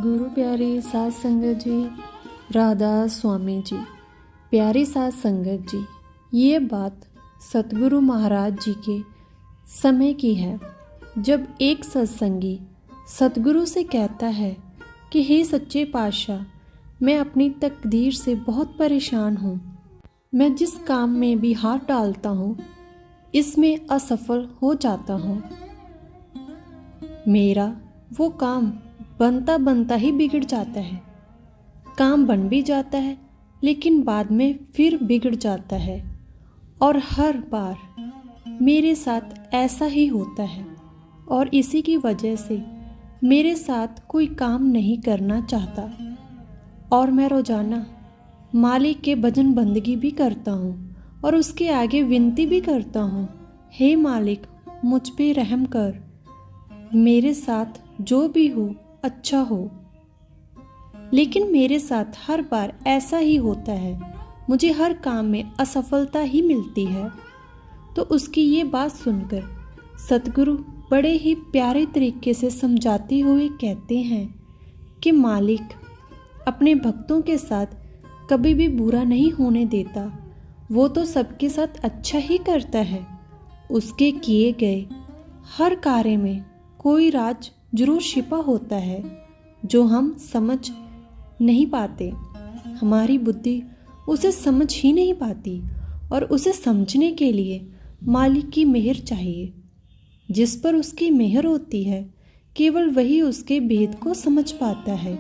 गुरु प्यारे साध संगत जी, राधा स्वामी जी। प्यारी साध संगत जी, ये बात सतगुरु महाराज जी के समय की है, जब एक सत्संगी सतगुरु से कहता है कि हे सच्चे पातशाह, मैं अपनी तकदीर से बहुत परेशान हूँ। मैं जिस काम में भी हाथ डालता हूँ इसमें असफल हो जाता हूँ। मेरा वो काम बनता बनता ही बिगड़ जाता है। काम बन भी जाता है लेकिन बाद में फिर बिगड़ जाता है, और हर बार मेरे साथ ऐसा ही होता है। और इसी की वजह से मेरे साथ कोई काम नहीं करना चाहता। और मैं रोज़ाना मालिक के भजन बंदगी भी करता हूँ और उसके आगे विनती भी करता हूँ, हे मालिक मुझ पे रहम कर, मेरे साथ जो भी हो अच्छा हो। लेकिन मेरे साथ हर बार ऐसा ही होता है, मुझे हर काम में असफलता ही मिलती है। तो उसकी ये बात सुनकर सतगुरु बड़े ही प्यारे तरीके से समझाते हुए कहते हैं कि मालिक अपने भक्तों के साथ कभी भी बुरा नहीं होने देता, वो तो सबके साथ अच्छा ही करता है। उसके किए गए हर कार्य में कोई राज जरूर छिपा होता है जो हम समझ नहीं पाते। हमारी बुद्धि उसे समझ ही नहीं पाती, और उसे समझने के लिए मालिक की मेहर चाहिए। जिस पर उसकी मेहर होती है केवल वही उसके भेद को समझ पाता है।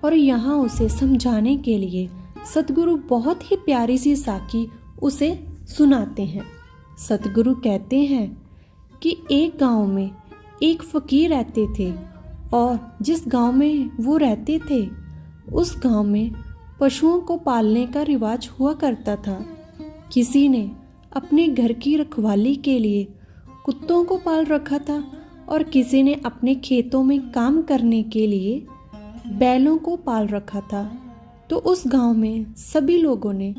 और यहाँ उसे समझाने के लिए सतगुरु बहुत ही प्यारी सी साखी उसे सुनाते हैं। सतगुरु कहते हैं कि एक गांव में एक फकीर रहते थे, और जिस गांव में वो रहते थे उस गांव में पशुओं को पालने का रिवाज हुआ करता था। किसी ने अपने घर की रखवाली के लिए कुत्तों को पाल रखा था, और किसी ने अपने खेतों में काम करने के लिए बैलों को पाल रखा था। तो उस गांव में सभी लोगों ने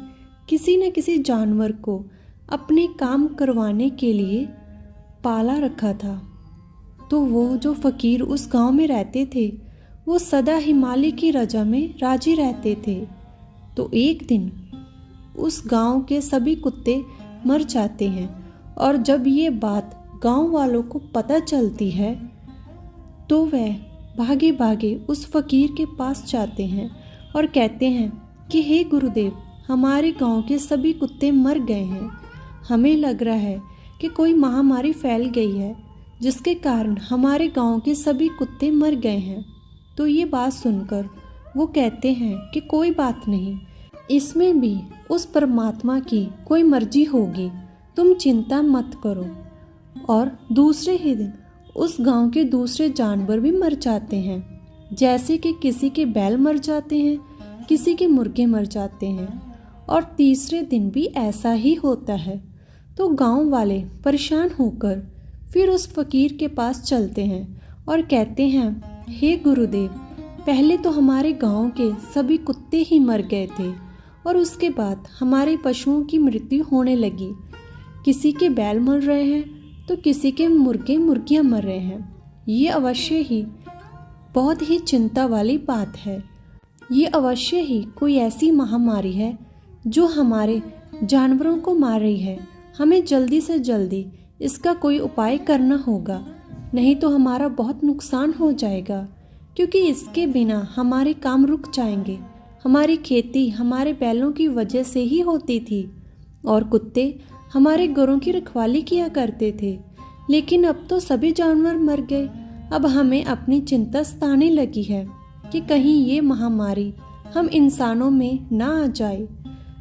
किसी न किसी जानवर को अपने काम करवाने के लिए पाला रखा था। तो वो जो फकीर उस गांव में रहते थे वो सदा ही मालिक की रजा में राजी रहते थे। तो एक दिन उस गांव के सभी कुत्ते मर जाते हैं, और जब ये बात गांव वालों को पता चलती है तो वह भागे भागे उस फकीर के पास जाते हैं और कहते हैं कि हे गुरुदेव, हमारे गांव के सभी कुत्ते मर गए हैं। हमें लग रहा है कि कोई महामारी फैल गई है जिसके कारण हमारे गांव के सभी कुत्ते मर गए हैं। तो ये बात सुनकर वो कहते हैं कि कोई बात नहीं, इसमें भी उस परमात्मा की कोई मर्जी होगी, तुम चिंता मत करो। और दूसरे ही दिन उस गांव के दूसरे जानवर भी मर जाते हैं, जैसे कि किसी के बैल मर जाते हैं, किसी के मुर्गे मर जाते हैं। और तीसरे दिन भी ऐसा ही होता है। तो गांव वाले परेशान होकर फिर उस फकीर के पास चलते हैं और कहते हैं, हे गुरुदेव, पहले तो हमारे गांव के सभी कुत्ते ही मर गए थे, और उसके बाद हमारे पशुओं की मृत्यु होने लगी। किसी के बैल मर रहे हैं तो किसी के मुर्गे मुर्गियां मर रहे हैं। ये अवश्य ही बहुत ही चिंता वाली बात है। ये अवश्य ही कोई ऐसी महामारी है जो हमारे जानवरों को मार रही है। हमें जल्दी से जल्दी इसका कोई उपाय करना होगा, नहीं तो हमारा बहुत नुकसान हो जाएगा, क्योंकि इसके बिना हमारे काम रुक जाएंगे। हमारी खेती हमारे बैलों की वजह से ही होती थी, और कुत्ते हमारे घरों की रखवाली किया करते थे। लेकिन अब तो सभी जानवर मर गए। अब हमें अपनी चिंता सताने लगी है कि कहीं ये महामारी हम इंसानों में ना आ जाए।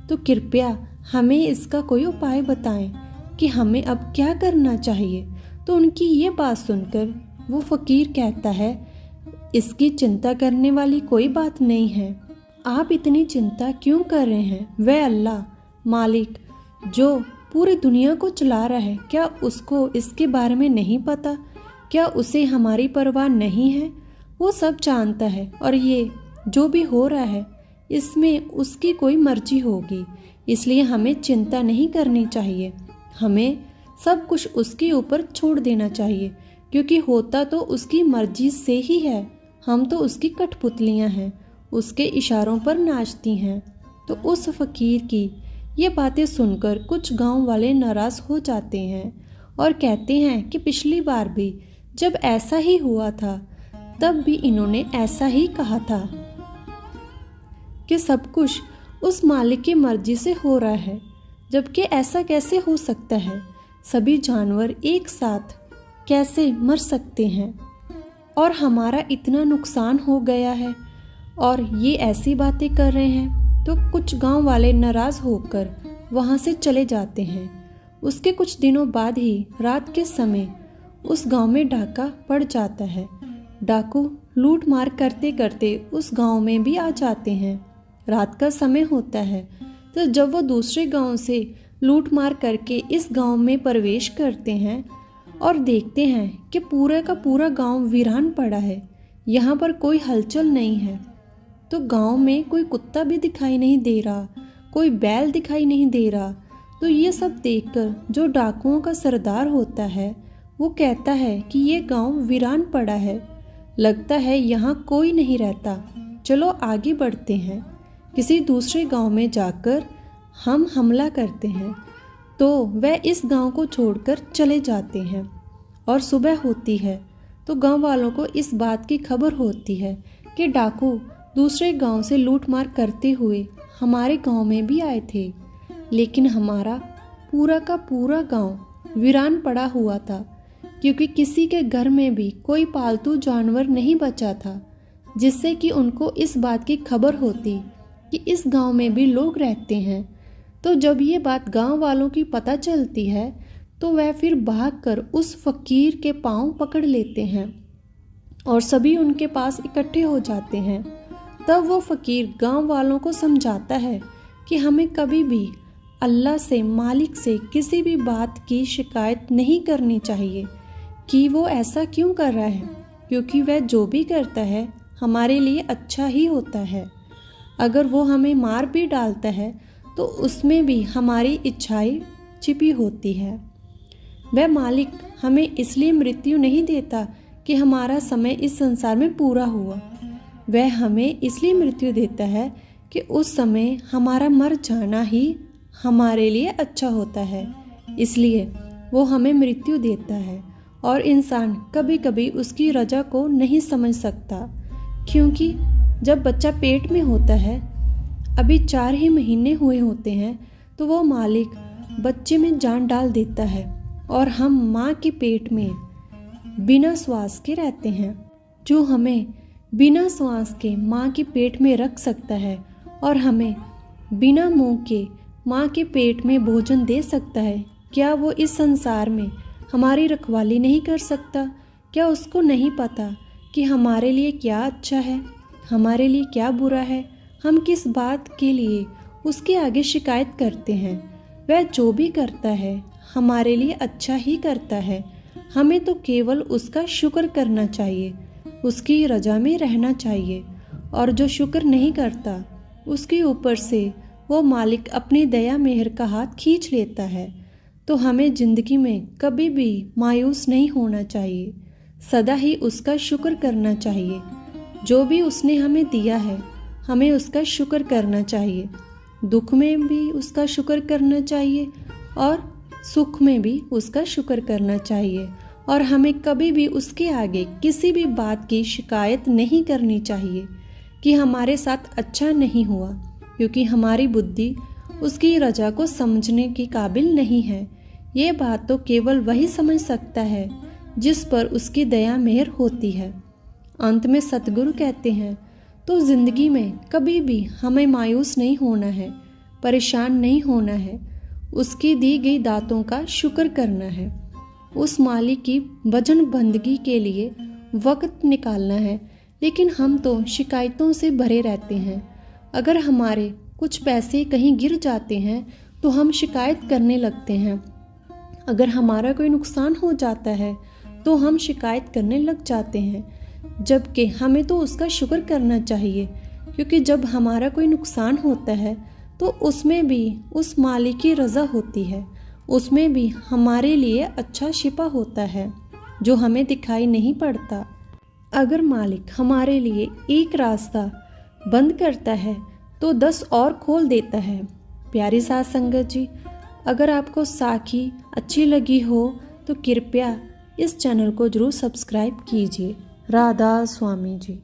तो कृपया हमें इसका कोई उपाय बताएं कि हमें अब क्या करना चाहिए। तो उनकी ये बात सुनकर वो फकीर कहता है, इसकी चिंता करने वाली कोई बात नहीं है। आप इतनी चिंता क्यों कर रहे हैं? वह अल्लाह मालिक जो पूरी दुनिया को चला रहा है, क्या उसको इसके बारे में नहीं पता? क्या उसे हमारी परवाह नहीं है? वो सब जानता है, और ये जो भी हो रहा है इसमें उसकी कोई मर्जी होगी। इसलिए हमें चिंता नहीं करनी चाहिए। हमें सब कुछ उसके ऊपर छोड़ देना चाहिए, क्योंकि होता तो उसकी मर्जी से ही है। हम तो उसकी कठपुतलियाँ हैं, उसके इशारों पर नाचती हैं। तो उस फ़कीर की ये बातें सुनकर कुछ गांव वाले नाराज़ हो जाते हैं और कहते हैं कि पिछली बार भी जब ऐसा ही हुआ था तब भी इन्होंने ऐसा ही कहा था कि सब कुछ उस मालिक की मर्जी से हो रहा है, जबकि ऐसा कैसे हो सकता है? सभी जानवर एक साथ कैसे मर सकते हैं और हमारा इतना नुकसान हो गया है और ये ऐसी बातें कर रहे हैं। तो कुछ गांव वाले नाराज़ होकर वहां से चले जाते हैं। उसके कुछ दिनों बाद ही रात के समय उस गांव में डाका पड़ जाता है। डाकू लूट मार करते करते उस गांव में भी आ जाते हैं। रात का समय होता है, तो जब वो दूसरे गांव से लूट मार करके इस गांव में प्रवेश करते हैं और देखते हैं कि पूरा का पूरा गांव वीरान पड़ा है, यहाँ पर कोई हलचल नहीं है। तो गांव में कोई कुत्ता भी दिखाई नहीं दे रहा, कोई बैल दिखाई नहीं दे रहा। तो ये सब देखकर जो डाकुओं का सरदार होता है वो कहता है कि ये गांव वीरान पड़ा है, लगता है यहाँ कोई नहीं रहता, चलो आगे बढ़ते हैं, किसी दूसरे गांव में जाकर हम हमला करते हैं। तो वह इस गांव को छोड़कर चले जाते हैं और सुबह होती है तो गांव वालों को इस बात की खबर होती है कि डाकू दूसरे गांव से लूटमार करते हुए हमारे गांव में भी आए थे, लेकिन हमारा पूरा का पूरा गांव वीरान पड़ा हुआ था, क्योंकि किसी के घर में भी कोई पालतू जानवर नहीं बचा था, जिससे कि उनको इस बात की खबर होती कि इस गांव में भी लोग रहते हैं। तो जब ये बात गांव वालों की पता चलती है तो वह फिर भागकर उस फ़कीर के पांव पकड़ लेते हैं और सभी उनके पास इकट्ठे हो जाते हैं। तब वो फ़कीर गांव वालों को समझाता है कि हमें कभी भी अल्लाह से, मालिक से किसी भी बात की शिकायत नहीं करनी चाहिए कि वो ऐसा क्यों कर रहा है, क्योंकि वह जो भी करता है हमारे लिए अच्छा ही होता है। अगर वो हमें मार भी डालता है तो उसमें भी हमारी इच्छाएं छिपी होती है। वह मालिक हमें इसलिए मृत्यु नहीं देता कि हमारा समय इस संसार में पूरा हुआ, वह हमें इसलिए मृत्यु देता है कि उस समय हमारा मर जाना ही हमारे लिए अच्छा होता है, इसलिए वो हमें मृत्यु देता है। और इंसान कभी कभी उसकी रजा को नहीं समझ सकता, क्योंकि जब बच्चा पेट में होता है, अभी 4 ही महीने हुए होते हैं, तो वो मालिक बच्चे में जान डाल देता है और हम माँ के पेट में बिना श्वास के रहते हैं। जो हमें बिना श्वास के माँ के पेट में रख सकता है और हमें बिना मुंह के माँ के पेट में भोजन दे सकता है, क्या वो इस संसार में हमारी रखवाली नहीं कर सकता? क्या उसको नहीं पता कि हमारे लिए क्या अच्छा है, हमारे लिए क्या बुरा है? हम किस बात के लिए उसके आगे शिकायत करते हैं? वह जो भी करता है हमारे लिए अच्छा ही करता है। हमें तो केवल उसका शुक्र करना चाहिए, उसकी रजा में रहना चाहिए। और जो शुक्र नहीं करता उसके ऊपर से वो मालिक अपनी दया मेहर का हाथ खींच लेता है। तो हमें ज़िंदगी में कभी भी मायूस नहीं होना चाहिए, सदा ही उसका शुक्र करना चाहिए। जो भी उसने हमें दिया है हमें उसका शुक्र करना चाहिए, दुख में भी उसका शुक्र करना चाहिए और सुख में भी उसका शुक्र करना चाहिए। और हमें कभी भी उसके आगे किसी भी बात की शिकायत नहीं करनी चाहिए कि हमारे साथ अच्छा नहीं हुआ, क्योंकि हमारी बुद्धि उसकी रजा को समझने की काबिल नहीं है। ये बात तो केवल वही समझ सकता है जिस पर उसकी दया मेहर होती है। अंत में सतगुरु कहते हैं, तो ज़िंदगी में कभी भी हमें मायूस नहीं होना है, परेशान नहीं होना है, उसकी दी गई दातों का शुक्र करना है, उस मालिक की भजन बंदगी के लिए वक्त निकालना है। लेकिन हम तो शिकायतों से भरे रहते हैं। अगर हमारे कुछ पैसे कहीं गिर जाते हैं तो हम शिकायत करने लगते हैं, अगर हमारा कोई नुकसान हो जाता है तो हम शिकायत करने लग जाते हैं, जबकि हमें तो उसका शुक्र करना चाहिए, क्योंकि जब हमारा कोई नुकसान होता है तो उसमें भी उस मालिक की रज़ा होती है, उसमें भी हमारे लिए अच्छा छिपा होता है जो हमें दिखाई नहीं पड़ता। अगर मालिक हमारे लिए एक रास्ता बंद करता है तो 10 और खोल देता है। प्यारी साथ संगत जी, अगर आपको साखी अच्छी लगी हो तो कृपया इस चैनल को ज़रूर सब्सक्राइब कीजिए। राधा स्वामी जी।